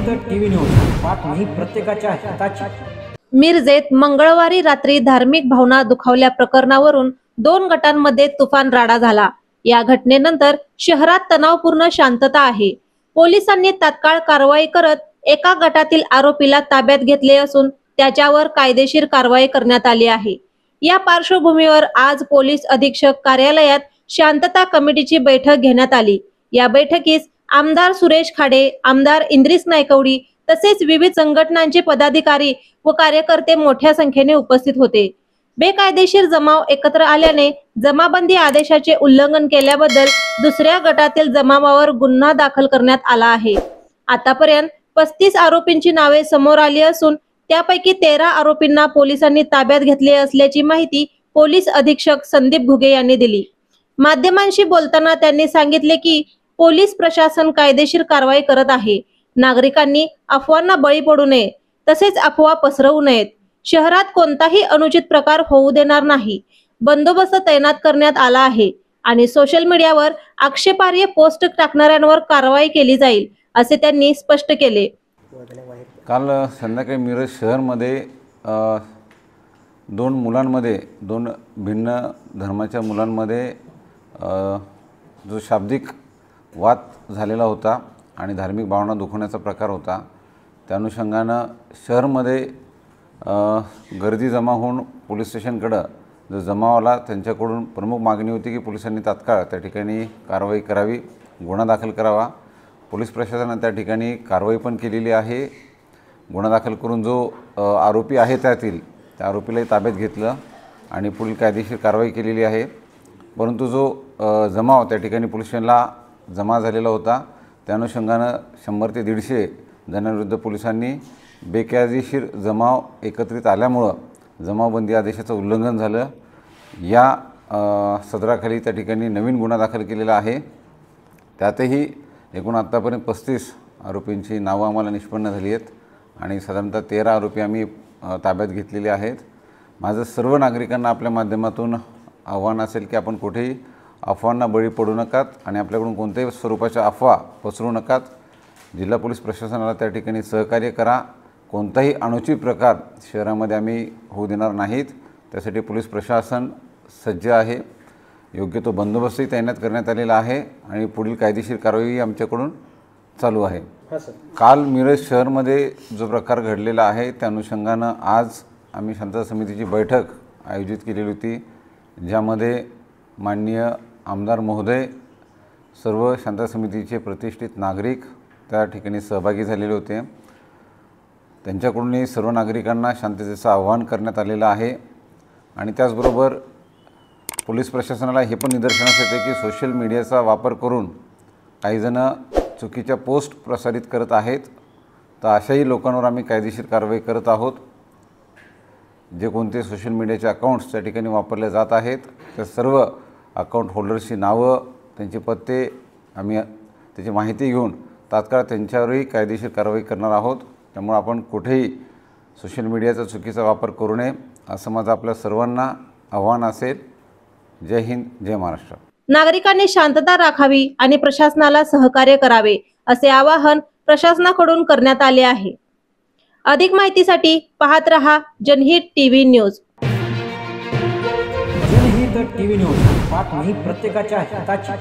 जनहित TV news बातमी प्रत्येकाच्या हिताची। मिरजेत मंगळवारी रात्री धार्मिक भावना दुखावल्या प्रकरणावरून 2 गटांमध्ये तुफान राडा झाला। या घटनेनंतर शहरात तणावपूर्ण शांतता आहे। पोलिसांनी तात्काळ कारवाई करत एका गटातील आरोपीला ताब्यात घेतले असून त्याच्यावर कायदेशीर कारवाई करण्यात आली आहे। या पार्श्वभूमीवर आज पोलीस अधीक्षक कार्यालयात शांतता कमिटीची बैठक घेण्यात आली। या बैठकीस आमदार सुरेश खाडे, आमदार इंद्रिस नायकवडी तसेच विविध संघटनांचे पदाधिकारी व कार्यकर्ते मोठ्या संख्येने उपस्थित होते। बेकायदेशीर जमाव एकत्र आल्याने जमाबंदी आदेशाचे उल्लंघन केल्याबद्दल दुसऱ्या गटातील जमावावर गुन्हा दाखल करण्यात आला आहे। आतापर्यंत 35 आरोपींची नावे समोर आली असून त्यापैकी 13 आरोपींना पोलिसांनी ताब्यात घेतले असल्याची माहिती पोलीस अधीक्षक संदीप घुगे यांनी दिली। माध्यमांशी बोलताना त्यांनी सांगितले की पोलीस प्रशासन कायदेशीर कारवाई करत आहे। नागरिकांनी अफवांना बळी पडू नये तसेच अफवा पसरवू नयेत। शहरात कोणताही अनुचित प्रकार होऊ देणार नाही। बंदोबस्त तैनात करण्यात आला आहे आणि सोशल मीडियावर आक्षेपार्ह पोस्ट टाकणाऱ्यांवर कारवाई केली जाईल असे त्यांनी स्पष्ट केले। काल संध्याकाळी मिरज शहरमध्ये 2 मुलांमध्ये 2 भिन्न धर्माच्या मुलांमध्ये जो शाब्दिक वाद झालेला होता आणि धार्मिक भावना दुखवण्याचा प्रकार होता। त्या अनुषंगानं शहरमध्ये गर्दी जमा होऊन पोलीस स्टेशनकडे जो जमाव आला त्यांच्याकडून प्रमुख मागणी होती की पोलिसांनी तात्काळ त्या ठिकाणी कारवाई करावी, गुन्हा दाखल करावा। पोलीस प्रशासनाने त्या ठिकाणी कारवाई पण केलेली आहे। गुन्हा दाखल करून जो आरोपी आहे त्या आरोपीलाही ताब्यात घेतलं आणि पुढील कायदेशीर कारवाई केलेली आहे। परंतु जो जमाव त्या ठिकाणी पोलीस स्टेशनला जमा झालेला होता त्या अनुषंगानं 100 ते 150 जणांविरुद्ध पोलिसांनी बेकायदेशीर जमाव एकत्रित आल्यामुळं जमावबंदी आदेशाचं उल्लंघन झालं। या सदराखाली त्या ठिकाणी नवीन गुन्हा दाखल केलेला आहे। त्यातही एकूण आत्तापर्यंत 35 आरोपींची नावं आम्हाला निष्पन्न झाली आहेत आणि साधारणतः 13 आरोपी आम्ही ताब्यात घेतलेले आहेत। माझं सर्व नागरिकांना आपल्या माध्यमातून आव्हान असेल की आपण कुठेही अफवांना बळी पडू नकात आणि आपल्याकडून कोणत्याही स्वरूपाच्या अफवा पसरवू नकात। जिल्हा पोलीस प्रशासनाला त्या ठिकाणी सहकार्य करा। कोणताही अनुचित प्रकार शहरामध्ये आम्ही होऊ देणार नाहीत। त्यासाठी पोलीस प्रशासन सज्ज आहे। योग्य तो बंदोबस्तही तैनात करण्यात आलेला आहे आणि पुढील कायदेशीर कारवाई आमच्याकडून चालू आहे। काल मिरज शहरमध्ये जो प्रकार घडलेला आहे त्या अनुषंगानं आज आम्ही शांतता समितीची बैठक आयोजित केलेली होती, ज्यामध्ये माननीय आमदार महोदय, सर्व शांतता समितीचे प्रतिष्ठित नागरिक त्या ठिकाणी सहभागी झालेले होते। त्यांच्याकडूनही सर्व नागरिकांना शांततेचं आवाहन करण्यात आलेलं आहे आणि त्याचबरोबर पोलीस प्रशासनाला हे पण निदर्शनास येते की सोशल मीडियाचा वापर करून काही जण चुकीच्या पोस्ट प्रसारित करत आहेत। तर अशाही लोकांवर आम्ही कायदेशीर कारवाई करत आहोत। जे कोणते सोशल मीडियाचे अकाउंट्स त्या ठिकाणी वापरले जात आहेत त्या सर्व अकाउंट होल्डर्सची नावं, त्यांचे पत्ते आम्ही त्याची माहिती घेऊन तात्काळ त्यांच्यावरही कायदेशीर कारवाई करणार आहोत। त्यामुळे आपण कुठेही सोशल मीडियाचा चुकीचा वापर करू नये असं माझं आपल्या सर्वांना आव्हान असेल। जय हिंद, जय महाराष्ट्र। नागरिकांनी शांतता राखावी आणि प्रशासनाला सहकार्य करावे असे आवाहन प्रशासनाकडून करण्यात आले आहे। अधिक माहितीसाठी पाहत रहा जनहित टीव्ही न्यूज। जनहित टीव्ही न्यूज बातमी प्रत्येकाच्या हिताची।